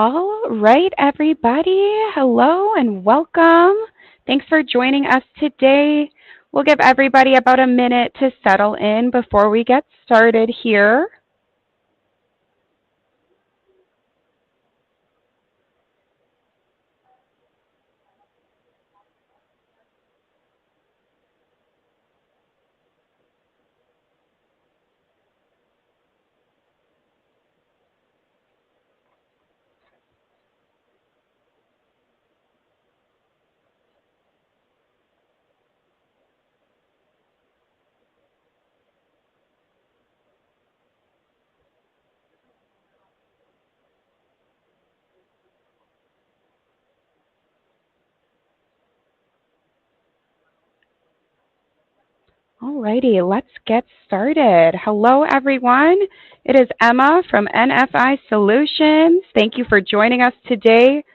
All right, everybody. Hello and welcome. Thanks for joining us today. We'll give everybody about a minute to settle in before we get started here. All righty, let's get started. Hello, everyone. It is Emma from NFI Solutions. Thank you for joining us today.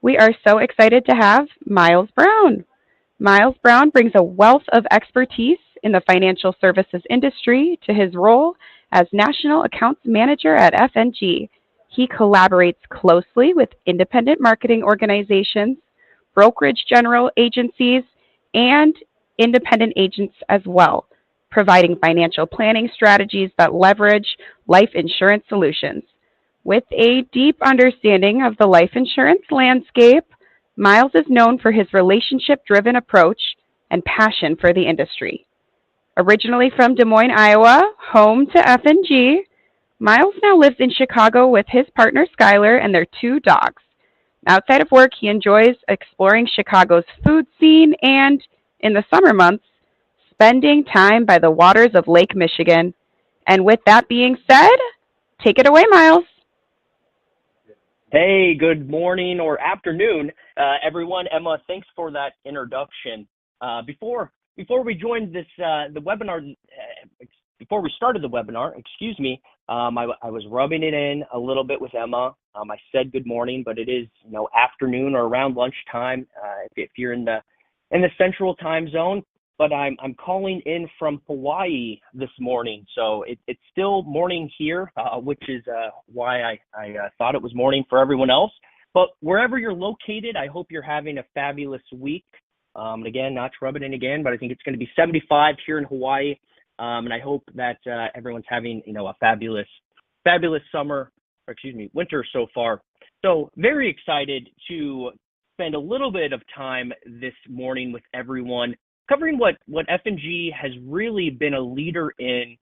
We are so excited to have Myles Brown. Myles Brown brings a wealth of expertise in the financial services industry to his role as National Accounts Manager at F&G. He collaborates closely with independent marketing organizations, brokerage general agencies, and independent agents as well, providing financial planning strategies that leverage life insurance solutions. With a deep understanding of the life insurance landscape, Myles is known for his relationship-driven approach and passion for the industry. Originally from Des Moines, Iowa, home to F&G, Myles now lives in Chicago with his partner Skylar and their two dogs. Outside of work, he enjoys exploring Chicago's food scene and, in the summer months, spending time by the waters of Lake Michigan. And with that being said, take it away, Myles. Hey, good morning or afternoon, everyone. Emma, thanks for that introduction. Before we joined the webinar, before we started the webinar, I was rubbing it in a little bit with Emma. I said good morning, but it is afternoon or around lunchtime if you're in the central time zone. But I'm calling in from Hawaii this morning, so it's still morning here, which is why I thought it was morning for everyone else. But wherever you're located, I hope you're having a fabulous week. And again, not to rub it in again, but I think it's going to be 75 here in Hawaii, and I hope that everyone's having a fabulous winter so far. So very excited to spend a little bit of time this morning with everyone, covering what F&G has really been a leader in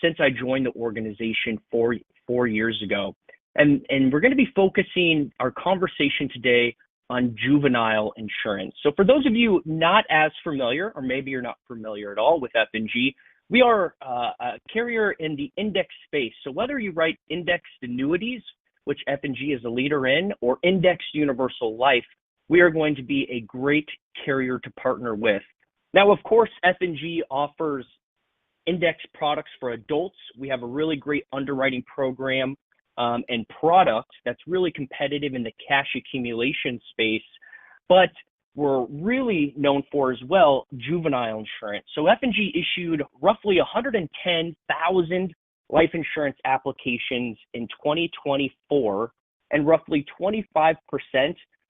since I joined the organization four years ago. And we're going to be focusing our conversation today on juvenile insurance. So for those of you not as familiar, or maybe you're not familiar at all with F&G, we are a carrier in the index space. So whether you write indexed annuities, which F&G is a leader in, or indexed universal life, we are going to be a great carrier to partner with. Now, of course, F&G offers index products for adults. We have a really great underwriting program and product that's really competitive in the cash accumulation space, but we're really known for as well juvenile insurance. So F&G issued roughly 110,000 life insurance applications in 2024, and roughly 25%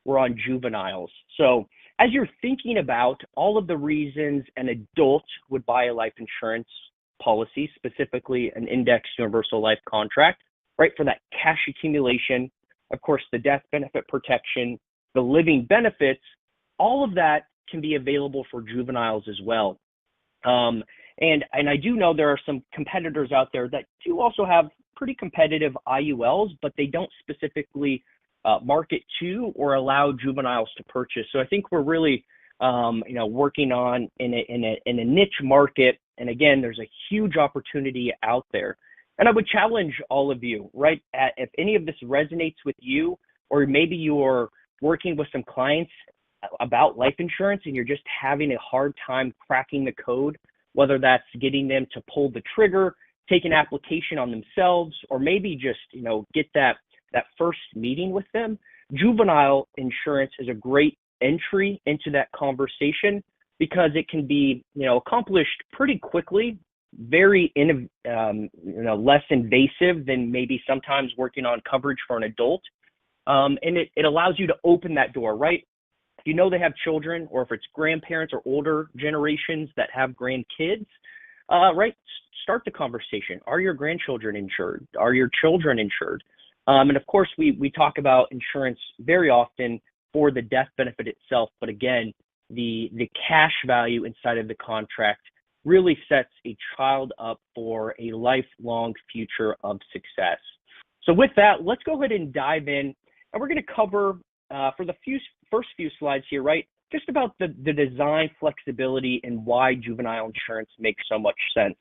were on juveniles. So as you're thinking about all of the reasons an adult would buy a life insurance policy, specifically an indexed universal life contract, right, for that cash accumulation, of course, the death benefit protection, the living benefits, all of that can be available for juveniles as well. And I do know there are some competitors out there that do also have pretty competitive IULs, but they don't specifically market to or allow juveniles to purchase. So I think we're really, working on in a niche market. And again, there's a huge opportunity out there. And I would challenge all of you, right? If any of this resonates with you, or maybe you're working with some clients about life insurance and you're just having a hard time cracking the code, whether that's getting them to pull the trigger, take an application on themselves, or maybe just, get that first meeting with them, juvenile insurance is a great entry into that conversation because it can be, accomplished pretty quickly, very less invasive than maybe sometimes working on coverage for an adult. And it allows you to open that door, right? If you know they have children, or if it's grandparents or older generations that have grandkids, right? Start the conversation. Are your grandchildren insured? Are your children insured? And of course, we talk about insurance very often for the death benefit itself, but again, the cash value inside of the contract really sets a child up for a lifelong future of success. So with that, let's go ahead and dive in, and we're going to cover for the first few slides here, right, just about the design flexibility and why juvenile insurance makes so much sense.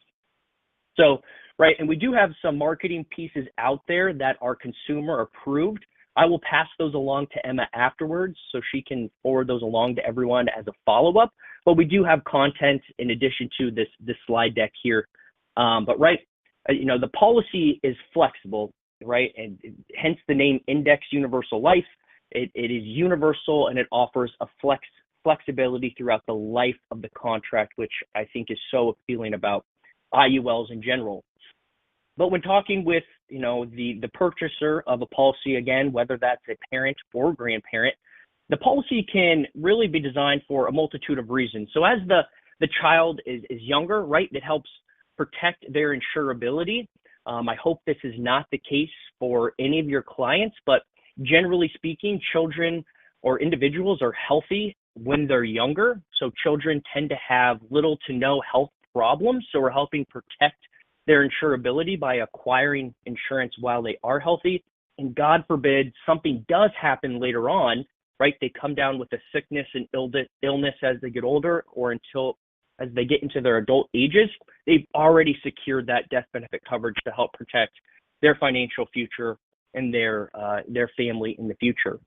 So, right, and we do have some marketing pieces out there that are consumer approved. I will pass those along to Emma afterwards so she can forward those along to everyone as a follow-up. But we do have content in addition to this slide deck here. But right, the policy is flexible, right? And hence the name Index Universal Life. It is universal, and it offers a flexibility throughout the life of the contract, which I think is so appealing about IULs in general. But when talking with the purchaser of a policy, again, whether that's a parent or grandparent, the policy can really be designed for a multitude of reasons. So as the child is younger, right, it helps protect their insurability. I hope this is not the case for any of your clients, but generally speaking, children or individuals are healthy when they're younger. So children tend to have little to no health problems. So we're helping protect their insurability by acquiring insurance while they are healthy. And God forbid something does happen later on, right? They come down with a sickness and illness as they get older, or as they get into their adult ages, they've already secured that death benefit coverage to help protect their financial future and their family in the future.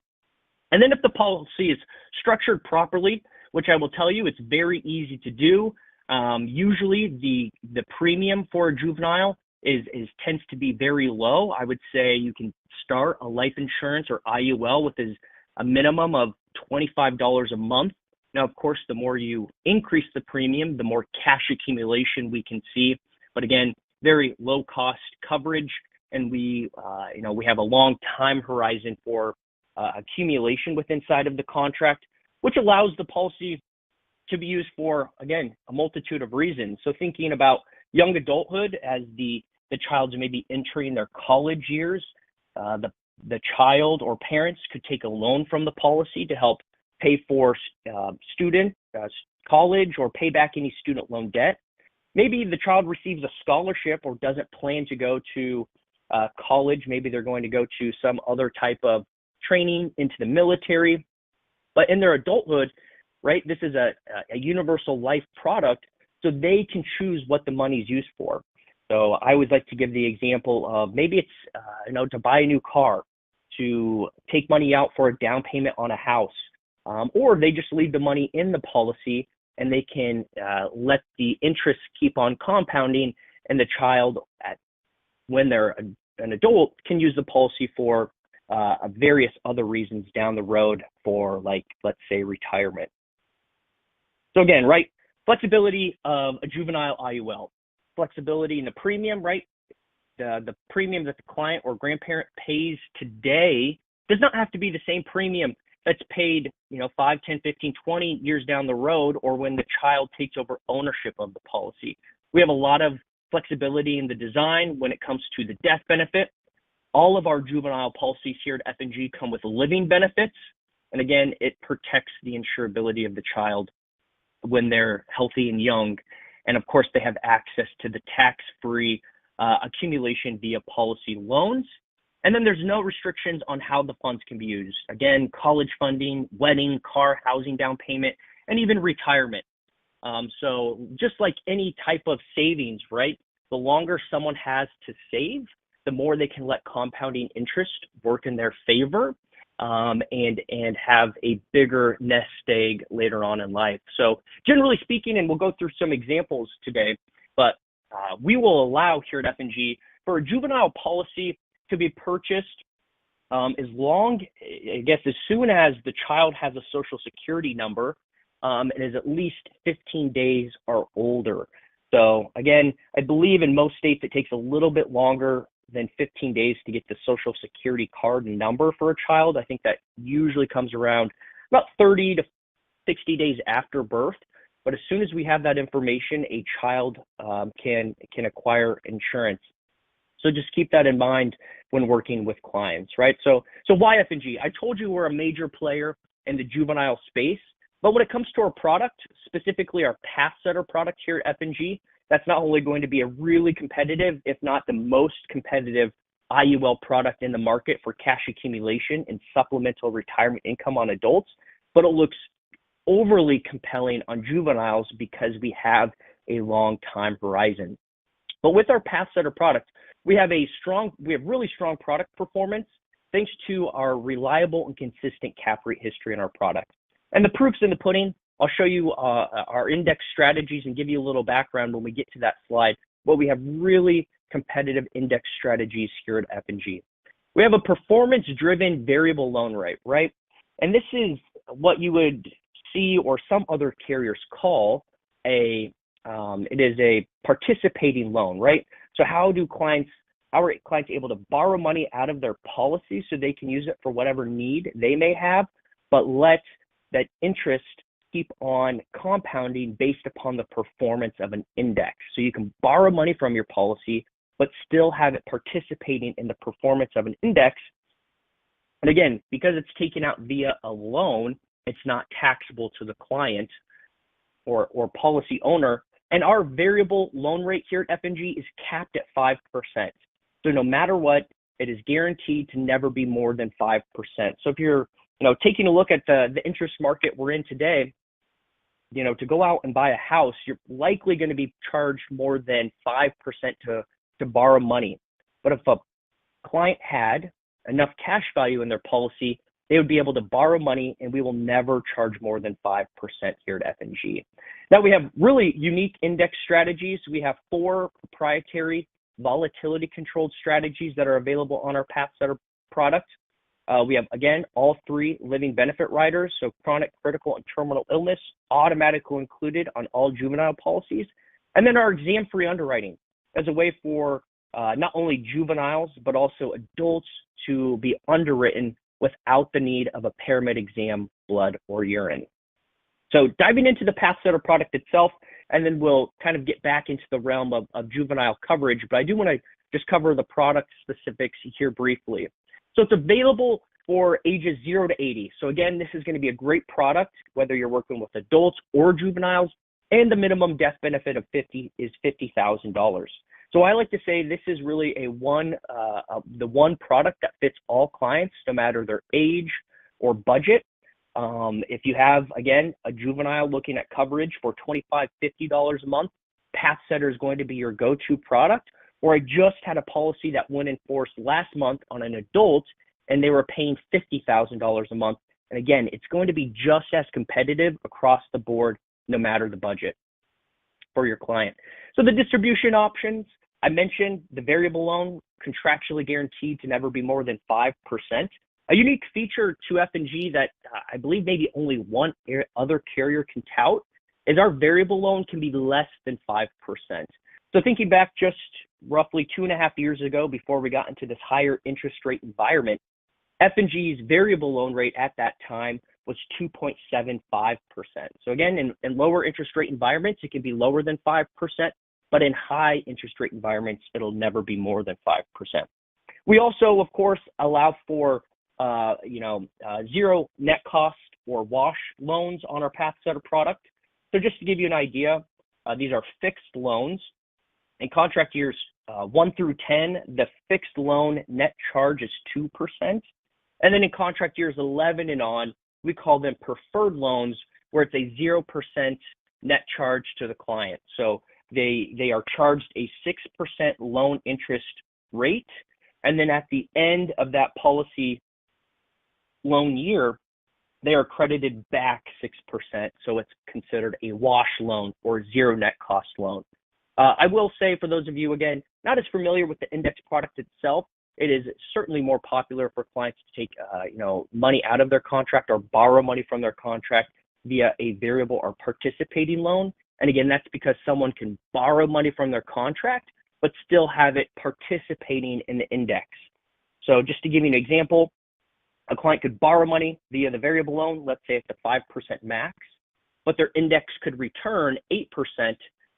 And then if the policy is structured properly, which I will tell you, it's very easy to do. Usually the premium for a juvenile tends to be very low. I would say you can start a life insurance or IUL with a minimum of $25 a month. Now, of course, the more you increase the premium, the more cash accumulation we can see. But again, very low cost coverage, and we have a long time horizon for accumulation inside of the contract, which allows the policy to be used for, again, a multitude of reasons. So thinking about young adulthood as the child's maybe entering their college years, the child or parents could take a loan from the policy to help pay for college or pay back any student loan debt. Maybe the child receives a scholarship or doesn't plan to go to college. Maybe they're going to go to some other type of training into the military. But in their adulthood, right, this is a universal life product, so they can choose what the money is used for. So I always like to give the example of maybe it's to buy a new car, to take money out for a down payment on a house, or they just leave the money in the policy and they can let the interest keep on compounding, and the child, when they're an adult, can use the policy for various other reasons down the road for, like, let's say, retirement. So again, right, flexibility of a juvenile IUL, flexibility in the premium, right? The premium that the client or grandparent pays today does not have to be the same premium that's paid, 5, 10, 15, 20 years down the road, or when the child takes over ownership of the policy. We have a lot of flexibility in the design when it comes to the death benefit. All of our juvenile policies here at F&G come with living benefits. And again, it protects the insurability of the child when they're healthy and young. And of course, they have access to the tax-free accumulation via policy loans. And then there's no restrictions on how the funds can be used. Again, college funding, wedding, car, housing down payment, and even retirement. So just like any type of savings, right? The longer someone has to save, the more they can let compounding interest work in their favor, and have a bigger nest egg later on in life. So generally speaking, and we'll go through some examples today, but we will allow here at F&G for a juvenile policy to be purchased as soon as the child has a social security number and is at least 15 days or older. So again, I believe in most states it takes a little bit longer than 15 days to get the social security card number for a child. I think that usually comes around about 30 to 60 days after birth. But as soon as we have that information, a child can acquire insurance. So just keep that in mind when working with clients, right? So why F&G? I told you we're a major player in the juvenile space, but when it comes to our product, specifically our Path Setter product here at F&G, that's not only going to be a really competitive, if not the most competitive IUL product in the market for cash accumulation and supplemental retirement income on adults, but it looks overly compelling on juveniles because we have a long time horizon. But with our Path Setter product, we have really strong product performance thanks to our reliable and consistent cap rate history in our product. And the proof's in the pudding. I'll show you our index strategies and give you a little background when we get to that slide. But we have really competitive index strategies here at F&G. We have a performance-driven variable loan rate, right? And this is what you would see or some other carriers call it is a participating loan, right? So how are clients able to borrow money out of their policy so they can use it for whatever need they may have, but let that interest keep on compounding based upon the performance of an index. So you can borrow money from your policy, but still have it participating in the performance of an index. And again, because it's taken out via a loan, it's not taxable to the client or policy owner. And our variable loan rate here at F&G is capped at 5%. So no matter what, it is guaranteed to never be more than 5%. So if you're taking a look at the interest market we're in today, to go out and buy a house, you're likely going to be charged more than 5% to borrow money. But if a client had enough cash value in their policy, they would be able to borrow money, and we will never charge more than 5% here at F&G. Now, we have really unique index strategies. We have 4 proprietary volatility-controlled strategies that are available on our Path Setter product. We have, again, all 3 living benefit riders, so chronic, critical, and terminal illness, automatically included on all juvenile policies. And then our exam-free underwriting as a way for not only juveniles, but also adults to be underwritten without the need of a paramed exam, blood, or urine. So diving into the Path Setter product itself, and then we'll kind of get back into the realm of juvenile coverage, but I do want to just cover the product specifics here briefly. So it's available for ages 0 to 80. So again, this is going to be a great product, whether you're working with adults or juveniles, and the minimum death benefit of $50,000. So I like to say this is really the one product that fits all clients, no matter their age or budget. If you have, again, a juvenile looking at coverage for $25, $50 a month, Path Setter is going to be your go-to product. Or I just had a policy that went in force last month on an adult, and they were paying $50,000 a month. And again, it's going to be just as competitive across the board, no matter the budget for your client. So the distribution options, I mentioned the variable loan, contractually guaranteed to never be more than 5%. A unique feature to F&G that I believe maybe only one other carrier can tout is our variable loan can be less than 5%. So thinking back just roughly 2.5 years ago, before we got into this higher interest rate environment, F&G's variable loan rate at that time was 2.75%. So again, in lower interest rate environments, it can be lower than 5%, but in high interest rate environments, it'll never be more than 5%. We also, of course, allow for zero net cost or wash loans on our Path Setter product. So just to give you an idea, these are fixed loans. In contract years 1 through 10, the fixed loan net charge is 2%. And then in contract years 11 and on, we call them preferred loans, where it's a 0% net charge to the client. So they are charged a 6% loan interest rate. And then at the end of that policy loan year, they are credited back 6%. So it's considered a wash loan or zero net cost loan. I will say, for those of you, again, not as familiar with the index product itself, it is certainly more popular for clients to take money out of their contract or borrow money from their contract via a variable or participating loan. And again, that's because someone can borrow money from their contract, but still have it participating in the index. So just to give you an example, a client could borrow money via the variable loan, let's say it's a 5% max, but their index could return 8%,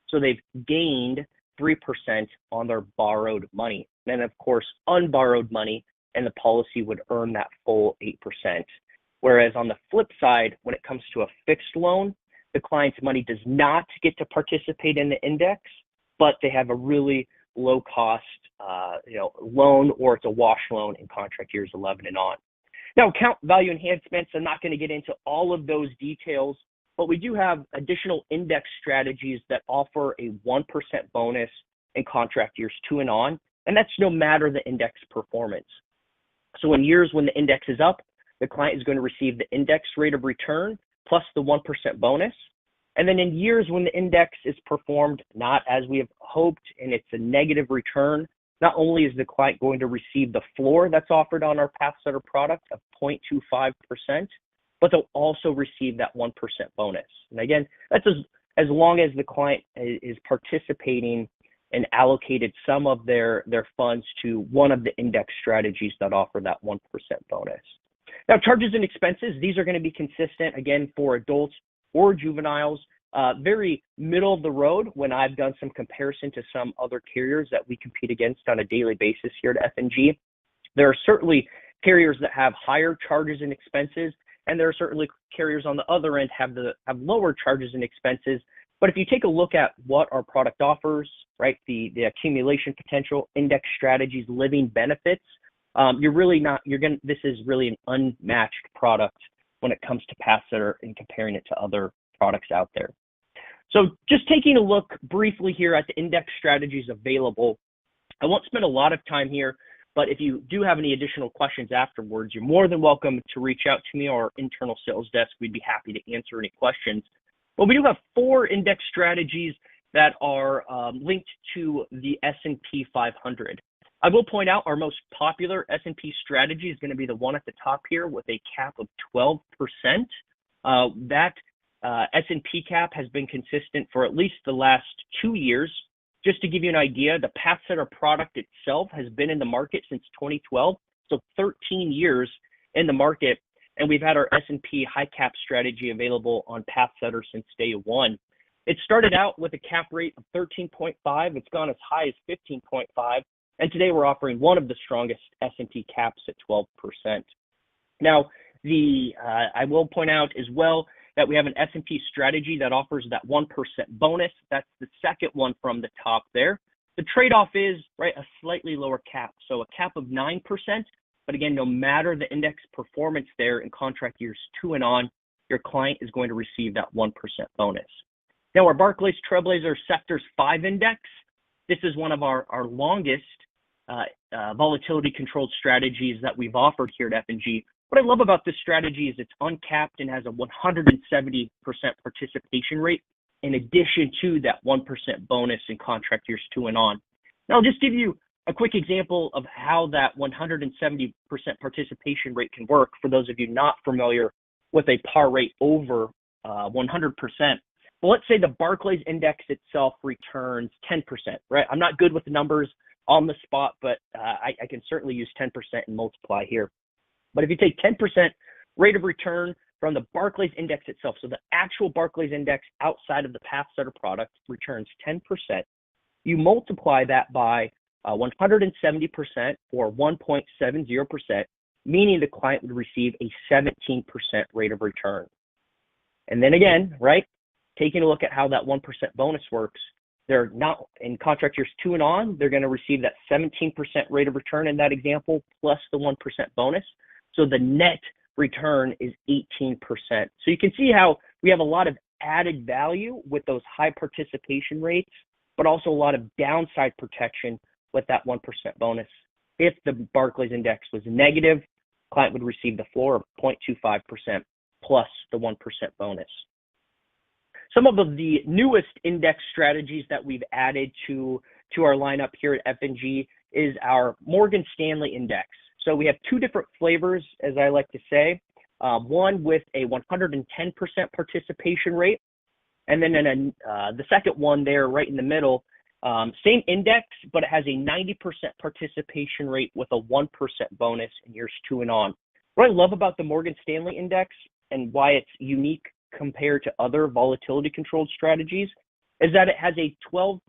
so they've gained 3% on their borrowed money. And then, of course, unborrowed money, and the policy would earn that full 8%. Whereas on the flip side, when it comes to a fixed loan, the client's money does not get to participate in the index, but they have a really low cost loan, or it's a wash loan in contract years 11 and on. Now, account value enhancements, I'm not going to get into all of those details, but we do have additional index strategies that offer a 1% bonus in contract years 2 and on, and that's no matter the index performance. So in years when the index is up, the client is going to receive the index rate of return plus the 1% bonus. And then in years when the index is performed not as we have hoped and it's a negative return, not only is the client going to receive the floor that's offered on our Pathsetter product of 0.25%, but they'll also receive that 1% bonus. And again, that's as long as the client is participating and allocated some of their funds to one of the index strategies that offer that 1% bonus. Now, charges and expenses, these are going to be consistent, again, for adults or juveniles, very middle of the road when I've done some comparison to some other carriers that we compete against on a daily basis here at F&G. There are certainly carriers that have higher charges and expenses, and there are certainly carriers on the other end have lower charges and expenses. But if you take a look at what our product offers, right, the accumulation potential, index strategies, living benefits, this is really an unmatched product when it comes to Pathsetter and comparing it to other products out there. So just taking a look briefly here at the index strategies available, I won't spend a lot of time here, but if you do have any additional questions afterwards, you're more than welcome to reach out to me or our internal sales desk. We'd be happy to answer any questions. But we do have 4 index strategies that are linked to the S&P 500. I will point out our most popular S&P strategy is going to be the one at the top here with a cap of 12%. That S&P cap has been consistent for at least the last 2 years. Just to give you an idea, the Pathsetter product itself has been in the market since 2012, so 13 years in the market, and we've had our S&P high cap strategy available on Pathsetter since day one. It started out with a cap rate of 13.5. It's gone as high as 15.5, and today we're offering one of the strongest S&P caps at 12%. Now, I will point out as well that we have an S&P strategy that offers that 1% bonus. That's the second one from the top there. The trade-off is, right, a slightly lower cap. So a cap of 9%, but again, no matter the index performance there in contract years 2 and on, your client is going to receive that 1% bonus. Now, our Barclays Trailblazer Sectors 5 Index, this is one of our longest volatility-controlled strategies that we've offered here at F&G. What I love about this strategy is it's uncapped and has a 170% participation rate in addition to that 1% bonus in contract years 2 and on. Now, I'll just give you a quick example of how that 170% participation rate can work for those of you not familiar with a par rate over 100%. Well, let's say the Barclays Index itself returns 10%, right? I'm not good with the numbers on the spot, but I can certainly use 10% and multiply here. But if you take 10% rate of return from the Barclays Index itself, so the actual Barclays Index outside of the Pathsetter product returns 10%, you multiply that by 170% or 1.70%, meaning the client would receive a 17% rate of return. And then again, right, taking a look at how that 1% bonus works, they're not in contract years 2 and on, they're going to receive that 17% rate of return in that example plus the 1% bonus. So the net return is 18%. So you can see how we have a lot of added value with those high participation rates, but also a lot of downside protection with that 1% bonus. If the Barclays Index was negative, client would receive the floor of 0.25% plus the 1% bonus. Some of the newest index strategies that we've added to our lineup here at F&G is our Morgan Stanley Index. So we have 2 different flavors, as I like to say, one with a 110% participation rate, and then the second one there right in the middle Same index, but it has a 90% participation rate with a 1% bonus in years 2 and on. What I love about the Morgan Stanley index and why it's unique compared to other volatility controlled strategies is that it has a 12%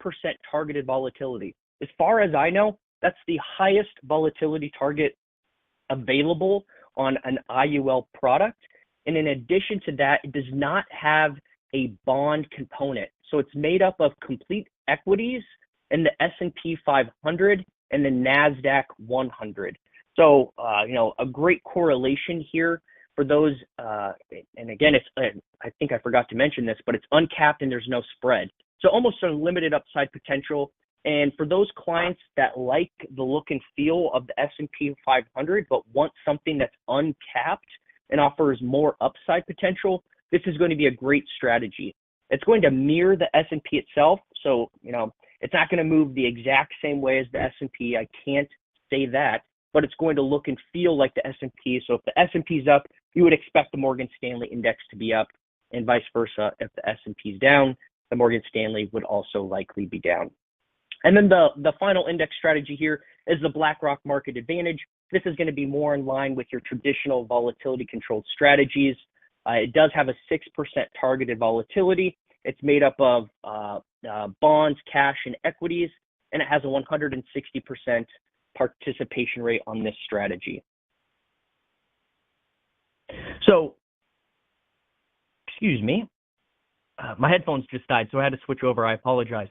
targeted volatility. As far as I know, that's the highest volatility target available on an IUL product. And in addition to that, it does not have a bond component. So it's made up of complete equities in the S&P 500 and the NASDAQ 100. So, a great correlation here for those, and again, I think I forgot to mention this, but it's uncapped and there's no spread. So almost unlimited upside potential. And for those clients that like the look and feel of the S&P 500, but want something that's uncapped and offers more upside potential, this is going to be a great strategy. It's going to mirror the S&P itself. So, it's not going to move the exact same way as the S&P. I can't say that, but it's going to look and feel like the S&P. So if the S&P is up, you would expect the Morgan Stanley index to be up, and vice versa. If the S&P is down, the Morgan Stanley would also likely be down. And then the final index strategy here is the BlackRock Market Advantage. This is going to be more in line with your traditional volatility controlled strategies. It does have a 6% targeted volatility. It's made up of bonds, cash, and equities, and it has a 160% participation rate on this strategy. So, excuse me, my headphones just died, so I had to switch over. I apologize.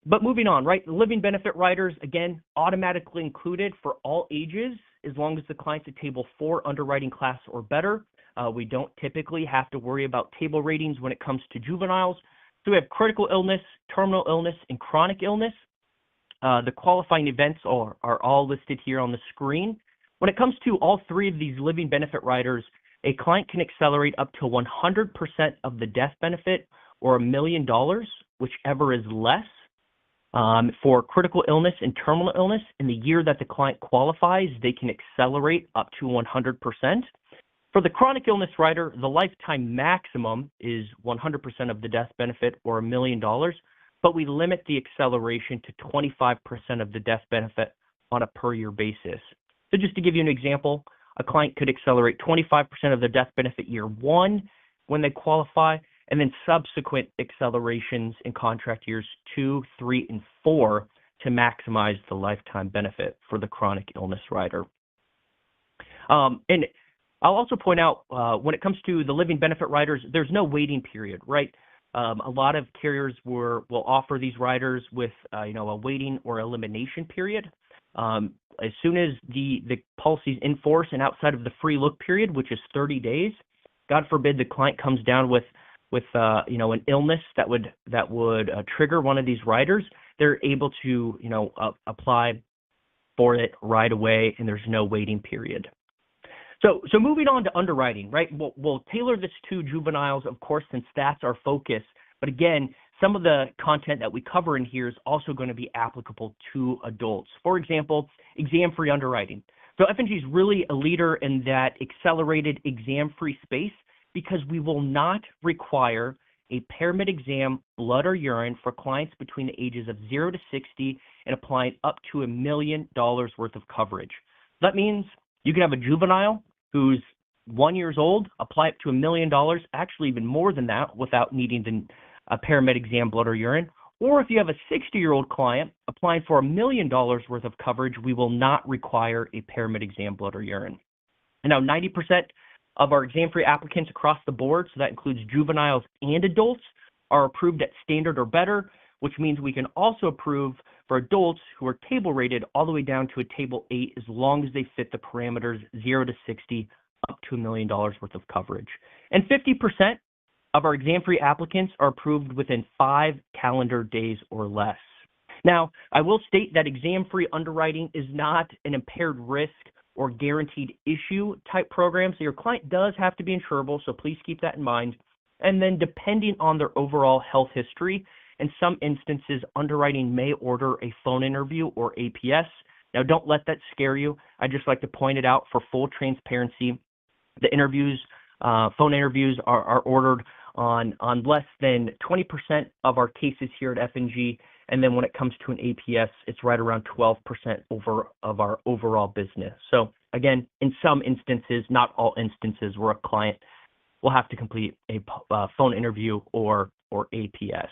But moving on, right? The living benefit riders, again, automatically included for all ages, as long as the client's a table 4 underwriting class or better. We don't typically have to worry about table ratings when it comes to juveniles. So we have critical illness, terminal illness, and chronic illness. The qualifying events are all listed here on the screen. When it comes to all 3 of these living benefit riders, a client can accelerate up to 100% of the death benefit or $1 million, whichever is less. For critical illness and terminal illness, in the year that the client qualifies, they can accelerate up to 100%. For the chronic illness rider, the lifetime maximum is 100% of the death benefit or $1 million, but we limit the acceleration to 25% of the death benefit on a per year basis. So just to give you an example, a client could accelerate 25% of their death benefit year 1 when they qualify, and then subsequent accelerations in contract years 2, 3, and 4 to maximize the lifetime benefit for the chronic illness rider. And I'll also point out, when it comes to the living benefit riders, there's no waiting period, right? A lot of carriers will offer these riders with, a waiting or elimination period. As soon as the policy's in force and outside of the free look period, which is 30 days, God forbid the client comes down with an illness that would trigger one of these riders, they're able to apply for it right away, and there's no waiting period. So moving on to underwriting, right? We'll tailor this to juveniles, of course, since that's our focus. But again, some of the content that we cover in here is also going to be applicable to adults. For example, exam-free underwriting. So F&G is really a leader in that accelerated exam-free space, because we will not require a pyramid exam, blood or urine, for clients between the ages of 0 to 60 and applying up to $1 million worth of coverage. That means you can have a juvenile who's 1 year old, apply up to $1 million, actually even more than that, without needing a pyramid exam, blood or urine. Or if you have a 60-year-old client applying for $1 million worth of coverage, we will not require a pyramid exam, blood or urine. And now 90% of our exam-free applicants across the board, so that includes juveniles and adults, are approved at standard or better, which means we can also approve for adults who are table rated all the way down to a table 8, as long as they fit the parameters 0 to 60, up to $1 million worth of coverage. And 50% of our exam-free applicants are approved within 5 calendar days or less. Now, I will state that exam-free underwriting is not an impaired risk or guaranteed issue type program. So your client does have to be insurable, so please keep that in mind. And then depending on their overall health history, in some instances, underwriting may order a phone interview or APS. Now, don't let that scare you. I just like to point it out for full transparency. The interviews, phone interviews are ordered on less than 20% of our cases here at F&G. And then when it comes to an APS, it's right around 12% of our overall business. So again, in some instances, not all instances, where a client will have to complete a phone interview or APS.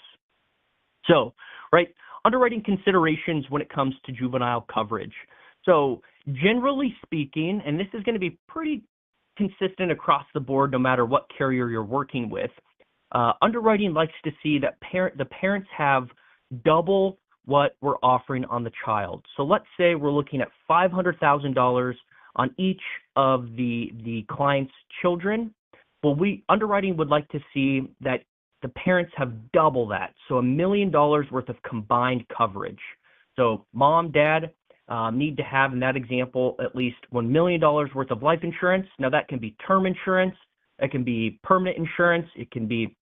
So, right, underwriting considerations when it comes to juvenile coverage. So generally speaking, and this is going to be pretty consistent across the board no matter what carrier you're working with, underwriting likes to see that the parents have double what we're offering on the child. So let's say we're looking at $500,000 on each of the client's children. Well, underwriting would like to see that the parents have double that, so $1 million worth of combined coverage. So mom, dad need to have, in that example, at least $1 million worth of life insurance. Now that can be term insurance, it can be permanent insurance, it can be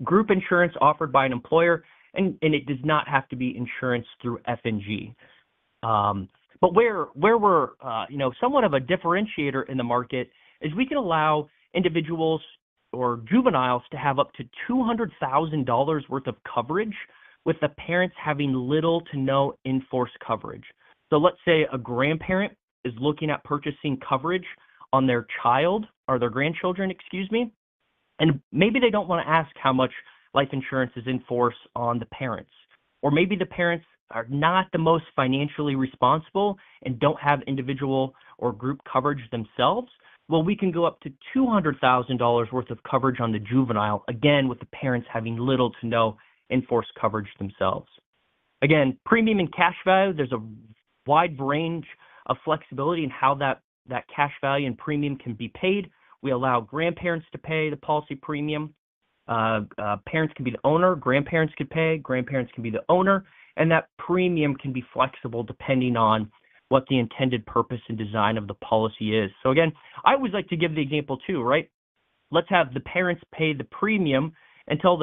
group insurance offered by an employer, and it does not have to be insurance through F&G. But where we're somewhat of a differentiator in the market is we can allow individuals or juveniles to have up to $200,000 worth of coverage, with the parents having little to no in-force coverage. So let's say a grandparent is looking at purchasing coverage on their child or their grandchildren, and maybe they don't want to ask how much life insurance is in force on the parents. Or maybe the parents are not the most financially responsible and don't have individual or group coverage themselves. Well, we can go up to $200,000 worth of coverage on the juvenile, again, with the parents having little to no in-force coverage themselves. Again, premium and cash value, there's a wide range of flexibility in how that cash value and premium can be paid. We allow grandparents to pay the policy premium. Parents can be the owner, grandparents could pay, grandparents can be the owner, and that premium can be flexible depending on what the intended purpose and design of the policy is. So again, I always like to give the example too, right? Let's have the parents pay the premium until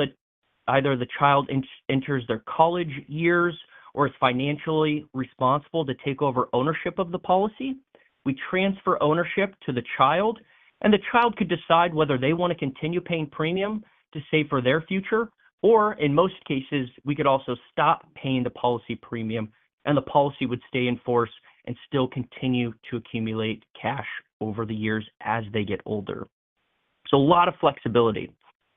either the child enters their college years or is financially responsible to take over ownership of the policy. We transfer ownership to the child, and the child could decide whether they want to continue paying premium to save for their future, or in most cases, we could also stop paying the policy premium and the policy would stay in force and still continue to accumulate cash over the years as they get older. So a lot of flexibility.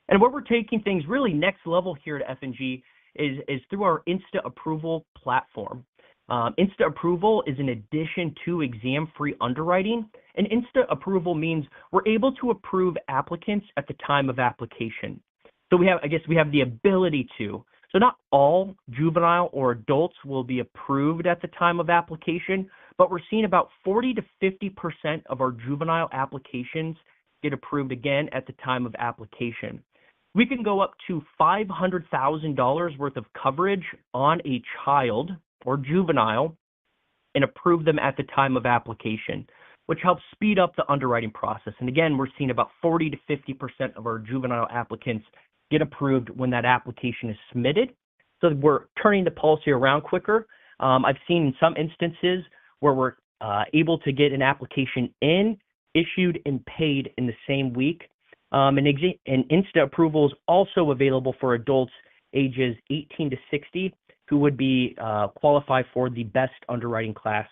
And where we're taking things really next level here at F&G is through our Insta Approval platform. Insta Approval is an addition to exam-free underwriting, and Insta Approval means we're able to approve applicants at the time of application. So we have the ability to. So not all juvenile or adults will be approved at the time of application, but we're seeing about 40 to 50% of our juvenile applications get approved again at the time of application. We can go up to $500,000 worth of coverage on a child or juvenile and approve them at the time of application, which helps speed up the underwriting process. And again, we're seeing about 40 to 50% of our juvenile applicants get approved when that application is submitted. So we're turning the policy around quicker. I've seen in some instances where we're able to get an application issued, and paid in the same week. And Insta Approval is also available for adults ages 18 to 60 who would be qualify for the best underwriting class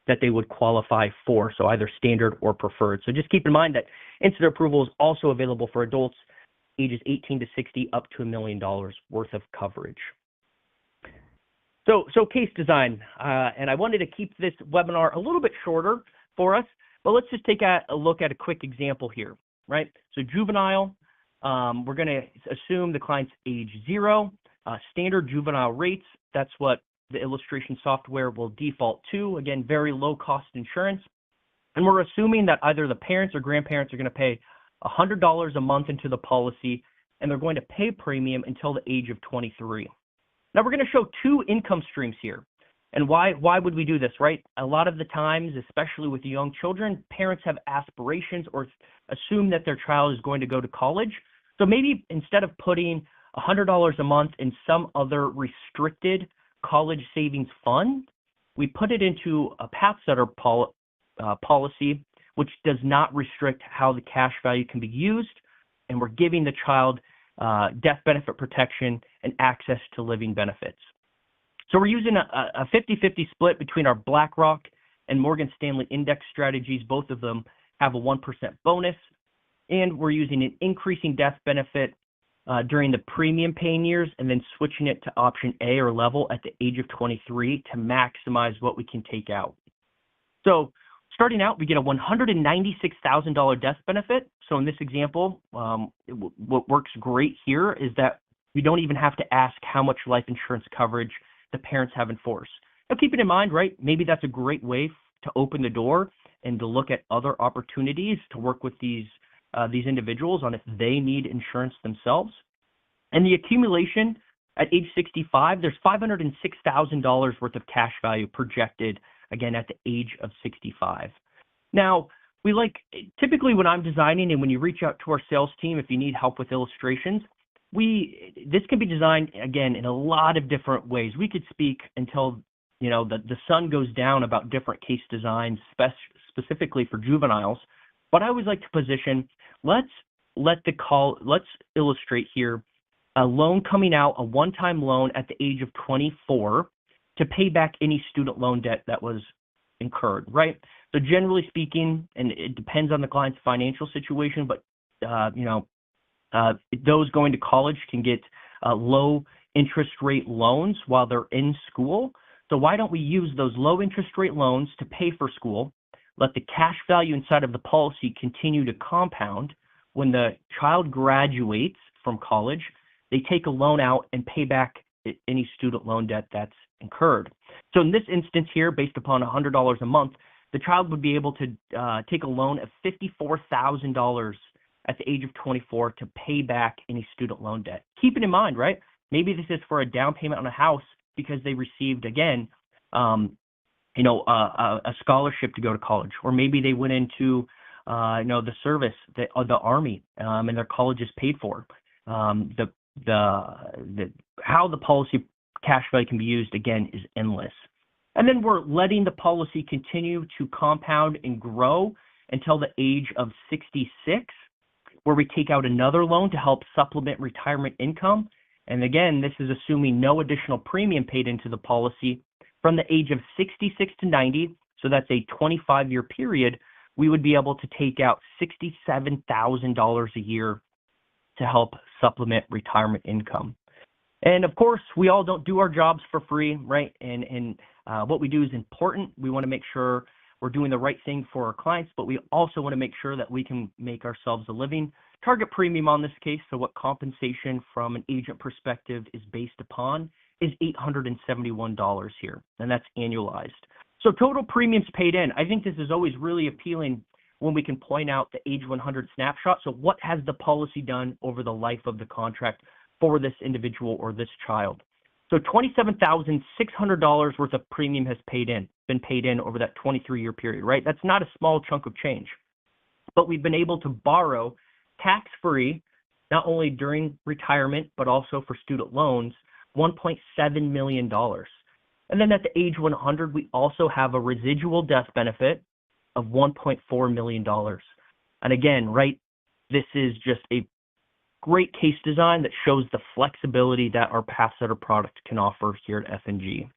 that they would qualify for, so either standard or preferred. So just keep in mind that Insta Approval is also available for adults ages 18 to 60 up to $1 million worth of coverage. So case design, and I wanted to keep this webinar a little bit shorter for us, but let's just take a look at a quick example here, right? So juvenile, we're going to assume the client's age 0, standard juvenile rates, that's what the illustration software will default to. Again, very low cost insurance. And we're assuming that either the parents or grandparents are going to pay $100 a month into the policy, and they're going to pay premium until the age of 23. Now we're going to show 2 income streams here. And why would we do this, right? A lot of the times, especially with young children, parents have aspirations or assume that their child is going to go to college. So maybe instead of putting $100 a month in some other restricted college savings fund, we put it into a path-setter policy, which does not restrict how the cash value can be used, and we're giving the child death benefit protection and access to living benefits. So we're using a 50-50 split between our BlackRock and Morgan Stanley index strategies. Both of them have a 1% bonus, and we're using an increasing death benefit during the premium paying years and then switching it to option A or level at the age of 23 to maximize what we can take out. So starting out, we get a $196,000 death benefit. So in this example, what works great here is that we don't even have to ask how much life insurance coverage the parents have in force. Now, keep it in mind, right? Maybe that's a great way to open the door and to look at other opportunities to work with these individuals on if they need insurance themselves. And the accumulation at age 65, there's $506,000 worth of cash value projected, again, at the age of 65. Now, typically when I'm designing and when you reach out to our sales team, if you need help with illustrations, this can be designed, again, in a lot of different ways. We could speak until, the sun goes down about different case designs, specifically for juveniles. But I always like to position, let's illustrate here a loan coming out, a one-time loan at the age of 24 to pay back any student loan debt that was incurred, right? So generally speaking, and it depends on the client's financial situation, but those going to college can get low interest rate loans while they're in school. So why don't we use those low interest rate loans to pay for school, let the cash value inside of the policy continue to compound. When the child graduates from college, they take a loan out and pay back any student loan debt that's incurred. So in this instance here, based upon $100 a month, the child would be able to take a loan of $54,000 at the age of 24 to pay back any student loan debt. Keep it in mind, right? Maybe this is for a down payment on a house because they received, again, a scholarship to go to college, or maybe they went into, the service, the Army, and their college is paid for. How the policy cash value can be used, again, is endless. And then we're letting the policy continue to compound and grow until the age of 66, where we take out another loan to help supplement retirement income. And again, this is assuming no additional premium paid into the policy. From the age of 66 to 90, so that's a 25-year period, we would be able to take out $67,000 a year to help supplement retirement income. And of course, we all don't do our jobs for free, right? And what we do is important. We want to make sure we're doing the right thing for our clients, but we also want to make sure that we can make ourselves a living. Target premium on this case, so what compensation from an agent perspective is based upon, is $871 here, and that's annualized. So total premiums paid in, I think this is always really appealing when we can point out the age 100 snapshot. So what has the policy done over the life of the contract for this individual or this child? So $27,600 worth of premium has been paid in over that 23-year period, right? That's not a small chunk of change. But we've been able to borrow tax-free, not only during retirement, but also for student loans, $1.7 million. And then at the age 100, we also have a residual death benefit of $1.4 million. And again, right, this is just a great case design that shows the flexibility that our Pathsetter product can offer here at F&G.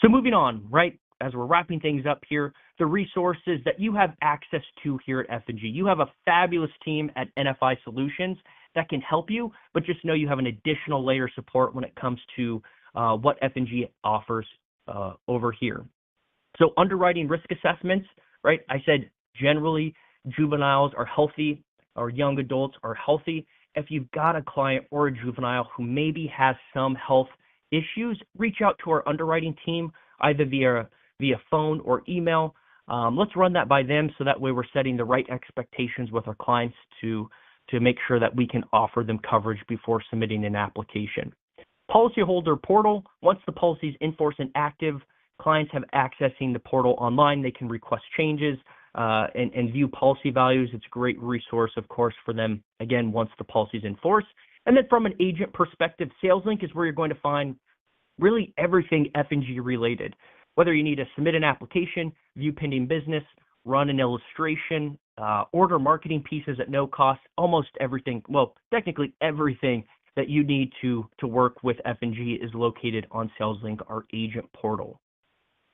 So moving on, right, as we're wrapping things up here, the resources that you have access to here at F&G. You have a fabulous team at NFI Solutions that can help you, but just know you have an additional layer of support when it comes to what F&G offers over here. So underwriting risk assessments, right? I said generally juveniles are healthy or young adults are healthy. If you've got a client or a juvenile who maybe has some health issues, reach out to our underwriting team either via phone or email. Let's run that by them so that way we're setting the right expectations with our clients to make sure that we can offer them coverage before submitting an application. Policyholder portal, once the policy is in force and active, clients have accessing the portal online. They can request changes and view policy values. It's a great resource, of course, for them, again, once the policy is in force. And then from an agent perspective, Sales Link is where you're going to find really everything F&G related. Whether you need to submit an application, view pending business, run an illustration, order marketing pieces at no cost, almost everything, well, technically everything that you need to work with F&G is located on SalesLink, our agent portal.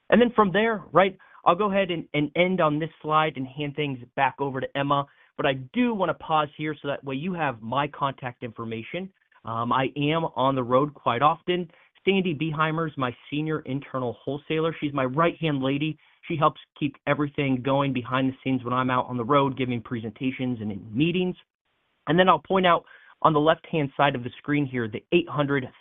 And then from there, right, I'll go ahead and end on this slide and hand things back over to Emma. But I do want to pause here so that way you have my contact information. I am on the road quite often. Sandy Beheimer is my senior internal wholesaler. She's my right-hand lady. She helps keep everything going behind the scenes when I'm out on the road giving presentations and in meetings. And then I'll point out on the left-hand side of the screen here, the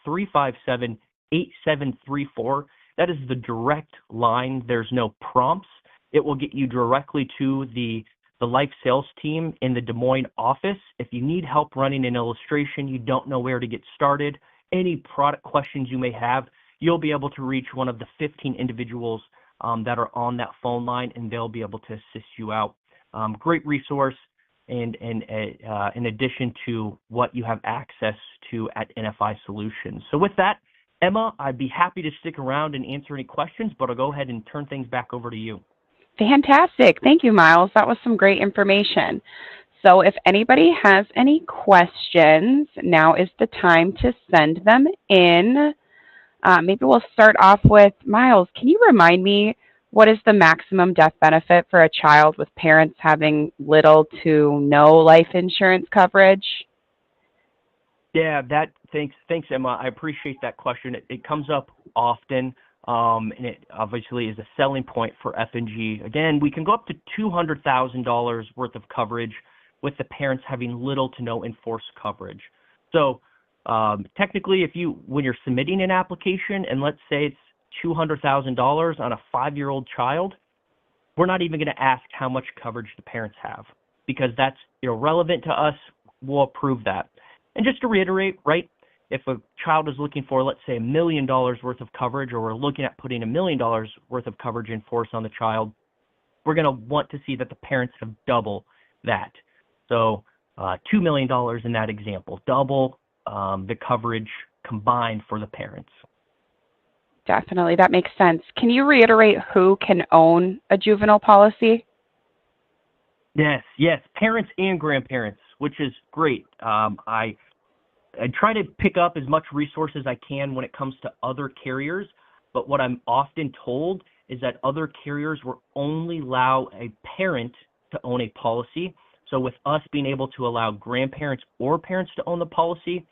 800-357-8734. That is the direct line. There's no prompts. It will get you directly to the life sales team in the Des Moines office. If you need help running an illustration, you don't know where to get started, any product questions you may have, you'll be able to reach one of the 15 individuals that are on that phone line, and they'll be able to assist you out. Great resource, and in addition to what you have access to at NFI Solutions. So with that, Emma, I'd be happy to stick around and answer any questions, but I'll go ahead and turn things back over to you. Fantastic. Thank you, Myles. That was some great information. So if anybody has any questions, now is the time to send them in. Maybe we'll start off with Myles. Can you remind me, what is the maximum death benefit for a child with parents having little to no life insurance coverage? Yeah, thanks, Emma. I appreciate that question. It comes up often, and it obviously is a selling point for F&G. Again, we can go up to $200,000 worth of coverage with the parents having little to no enforced coverage. So technically, when you're submitting an application, and let's say it's $200,000 on a 5-year-old child, we're not even going to ask how much coverage the parents have, because that's irrelevant to us. We'll approve that. And just to reiterate, right, if a child is looking for, let's say, $1 million worth of coverage, or we're looking at putting $1 million worth of coverage in force on the child, we're going to want to see that the parents have double that. So $2 million in that example, double the coverage combined for the parents. Definitely, that makes sense. Can you reiterate who can own a juvenile policy? Yes, parents and grandparents, which is great. I try to pick up as much resource as I can when it comes to other carriers, but what I'm often told is that other carriers will only allow a parent to own a policy. So with us being able to allow grandparents or parents to own the policy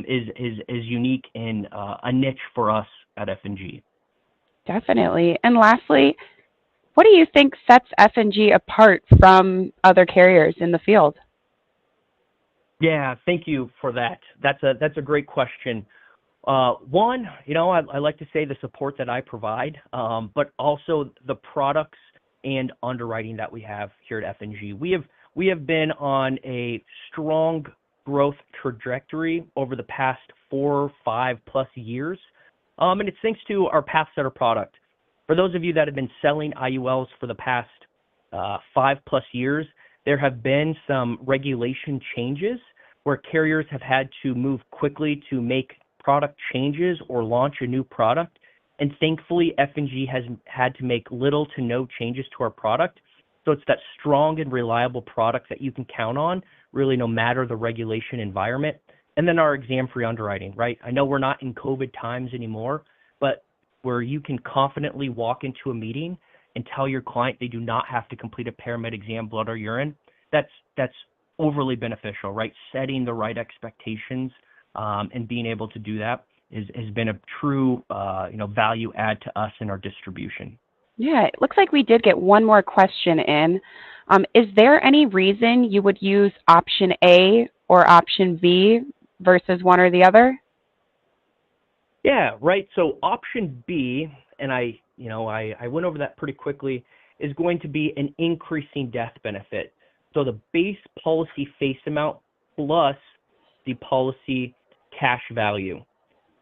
is unique and a niche for us at F&G. Definitely. And lastly, what do you think sets F&G apart from other carriers in the field? Yeah, thank you for that. That's a great question. One, I like to say the support that I provide, but also the products and underwriting that we have here at F&G. We have been on a strong growth trajectory over the past 4, 5+ years, and it's thanks to our Pathsetter product. For those of you that have been selling IULs for the past 5+ years, there have been some regulation changes where carriers have had to move quickly to make product changes or launch a new product. And thankfully, F&G has had to make little to no changes to our product. So it's that strong and reliable product that you can count on, really no matter the regulation environment. And then our exam-free underwriting, right? I know we're not in COVID times anymore, but where you can confidently walk into a meeting and tell your client they do not have to complete a paramed exam, blood or urine, that's overly beneficial, right? Setting the right expectations and being able to do that has been a true value add to us in our distribution. Yeah, it looks like we did get one more question in. Is there any reason you would use option A or option B versus one or the other? Yeah, right. So option B, and I went over that pretty quickly, is going to be an increasing death benefit. So the base policy face amount plus the policy cash value.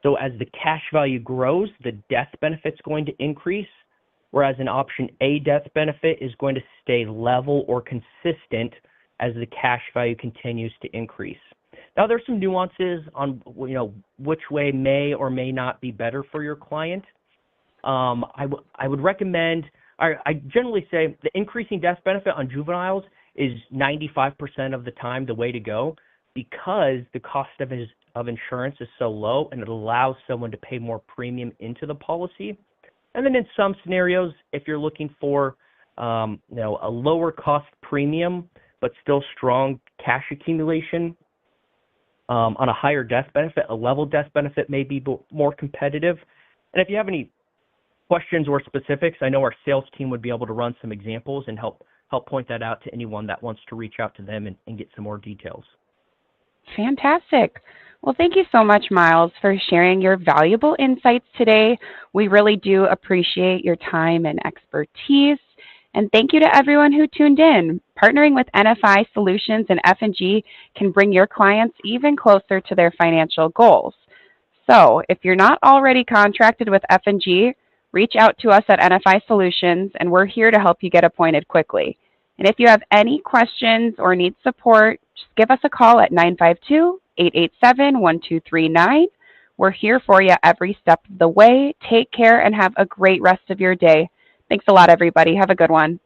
So as the cash value grows, the death benefit's going to increase, whereas an option A death benefit is going to stay level or consistent as the cash value continues to increase. Now, there's some nuances on which way may or may not be better for your client. I would recommend, I generally say the increasing death benefit on juveniles is 95% of the time the way to go. because the cost of insurance is so low and it allows someone to pay more premium into the policy. And then in some scenarios, if you're looking for a lower cost premium but still strong cash accumulation on a higher death benefit, a level death benefit may be more competitive. And if you have any questions or specifics, I know our sales team would be able to run some examples and help point that out to anyone that wants to reach out to them and get some more details. Fantastic. Well, thank you so much, Myles, for sharing your valuable insights today. We really do appreciate your time and expertise. And thank you to everyone who tuned in. Partnering with NFI Solutions and F&G can bring your clients even closer to their financial goals. So if you're not already contracted with F&G, reach out to us at NFI Solutions, and we're here to help you get appointed quickly. And if you have any questions or need support, just give us a call at 952-887-1239. We're here for you every step of the way. Take care and have a great rest of your day. Thanks a lot, everybody. Have a good one.